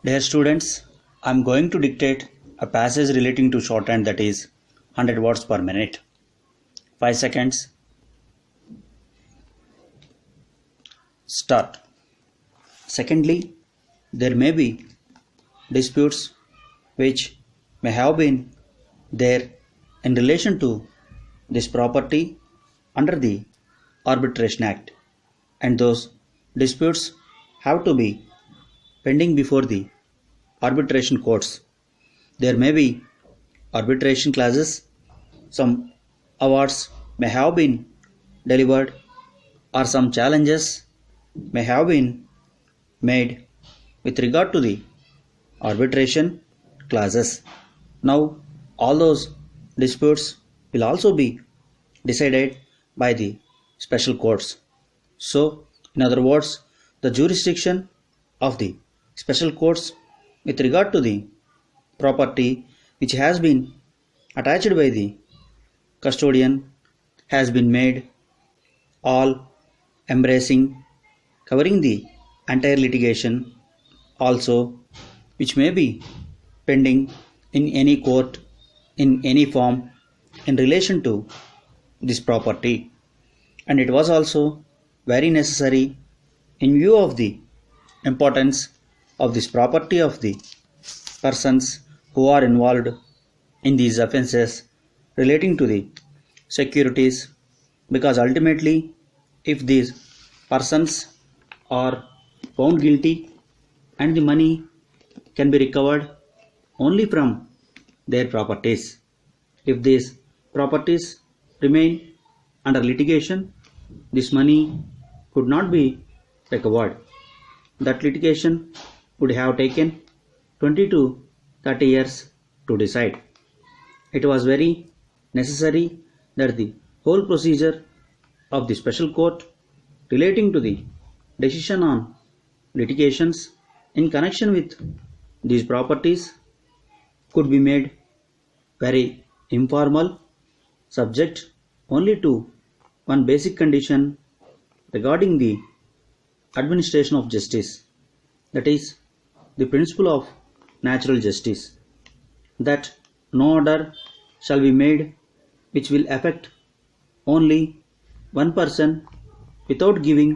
Dear students, I am going to dictate a passage relating to shorthand, that is 100 words per minute. 5 seconds. Start. Secondly, there may be disputes which may have been there in relation to this property under the Arbitration Act, and those disputes have to be pending before the arbitration courts. There may be arbitration clauses, some awards may have been delivered, or some challenges may have been made with regard to the arbitration clauses. Now, all those disputes will also be decided by the special courts. So, in other words, the jurisdiction of the special courts with regard to the property which has been attached by the custodian has been made all embracing, covering the entire litigation, also which may be pending in any court in any form in relation to this property. And it was also very necessary in view of the importance of this property of the persons who are involved in these offences relating to the securities, because ultimately if these persons are found guilty and the money can be recovered only from their properties. If these properties remain under litigation, this money could not be recovered. That litigation would have taken 20 to 30 years to decide. It was very necessary that the whole procedure of the special court relating to the decision on litigations in connection with these properties could be made very informal, subject only to one basic condition regarding the administration of justice, that is, the principle of natural justice, that no order shall be made which will affect only one person without giving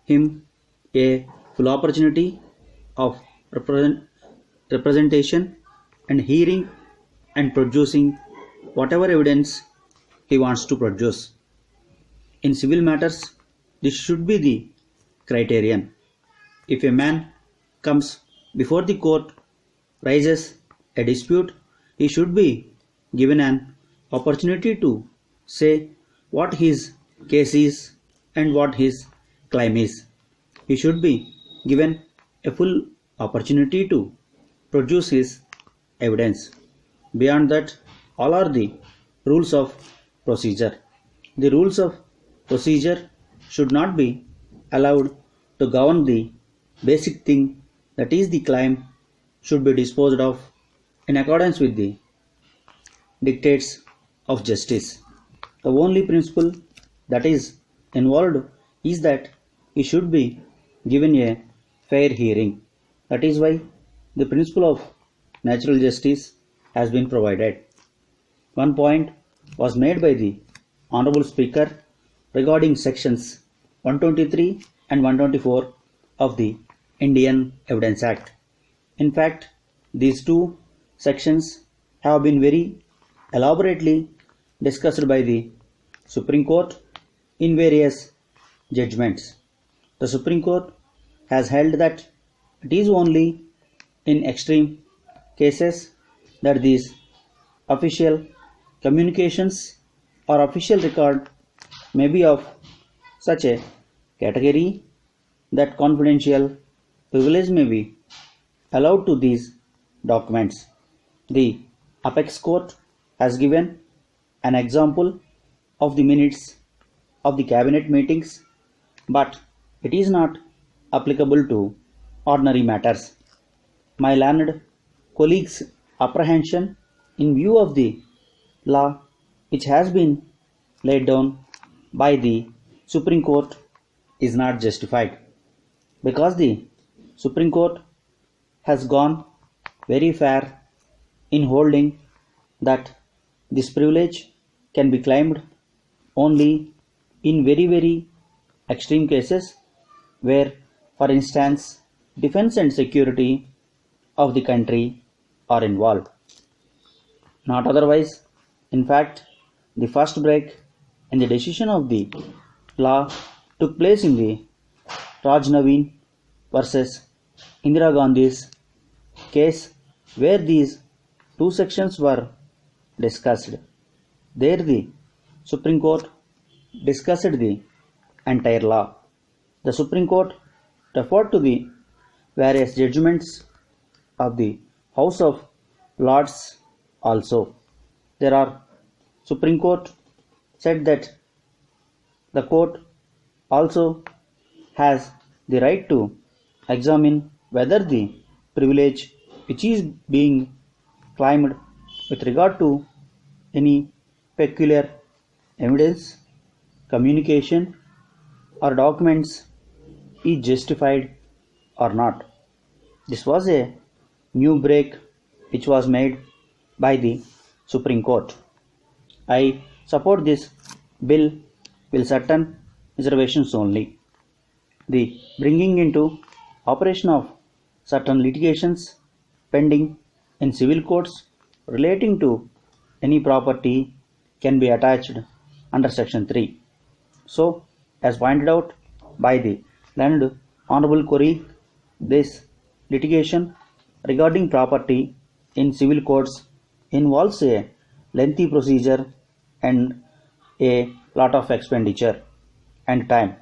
him a full opportunity of representation and hearing and producing whatever evidence he wants to produce. In civil matters, this should be the criterion. If a man comes before the court, raises a dispute, he should be given an opportunity to say what his case is and what his claim is. He should be given a full opportunity to produce his evidence. Beyond that, all are the rules of procedure. The rules of procedure should not be allowed to govern the basic thing, that is, the claim should be disposed of in accordance with the dictates of justice. The only principle that is involved is that he should be given a fair hearing. That is why the principle of natural justice has been provided. One point was made by the Honorable Speaker regarding sections 123 and 124 of the Indian Evidence Act. In fact, these two sections have been very elaborately discussed by the Supreme Court in various judgments. The Supreme Court has held that it is only in extreme cases that these official communications or official record may be of such a category that confidential privilege may be allowed to these documents. The Apex Court has given an example of the minutes of the cabinet meetings, but it is not applicable to ordinary matters. My learned colleagues' apprehension in view of the law which has been laid down by the Supreme Court is not justified, because the Supreme Court has gone very far in holding that this privilege can be claimed only in very extreme cases where, for instance, defense and security of the country are involved. Not otherwise. In fact, the first break in the decision of the law took place in the Raj Naveen versus Indira Gandhi's case, where these two sections were discussed. There the Supreme Court discussed the entire law. The Supreme Court referred to the various judgments of the House of Lords also. There are Supreme Court said that the court also has the right to examine whether the privilege which is being claimed with regard to any peculiar evidence, communication, or documents is justified or not. This was a new break which was made by the Supreme Court. I support this bill with certain reservations only. The bringing into operation of certain litigations pending in civil courts relating to any property can be attached under Section 3. So, as pointed out by the learned Honorable colleague, this litigation regarding property in civil courts involves a lengthy procedure and a lot of expenditure and time.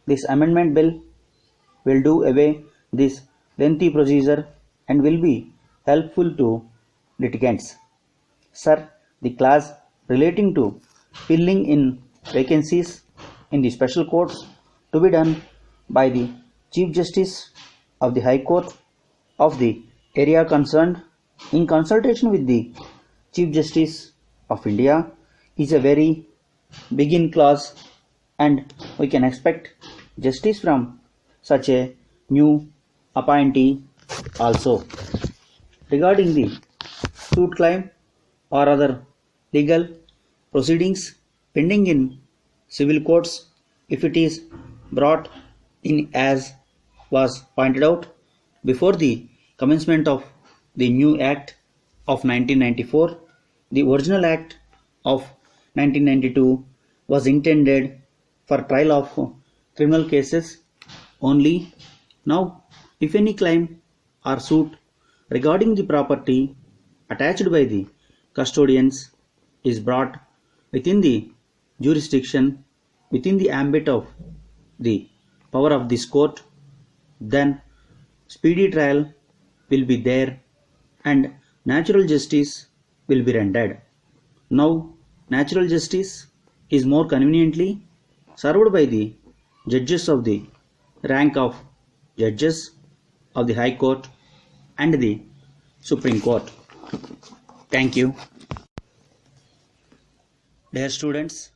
This amendment bill will do away this lengthy procedure and will be helpful to litigants. Sir, the clause relating to filling in vacancies in the special courts to be done by the Chief Justice of the High Court of the area concerned in consultation with the Chief Justice of India is a very begin clause, and we can expect justice from such a new appointee also. Regarding the suit claim or other legal proceedings pending in civil courts, if it is brought in as was pointed out before the commencement of the new Act of 1994, the original Act of 1992 was intended for trial of criminal cases only. Now, if any claim or suit regarding the property attached by the custodians is brought within the jurisdiction, within the ambit of the power of this court, then speedy trial will be there and natural justice will be rendered. Now, natural justice is more conveniently served by the judges of the rank of judges of the High Court and the Supreme Court. Thank you. Dear students,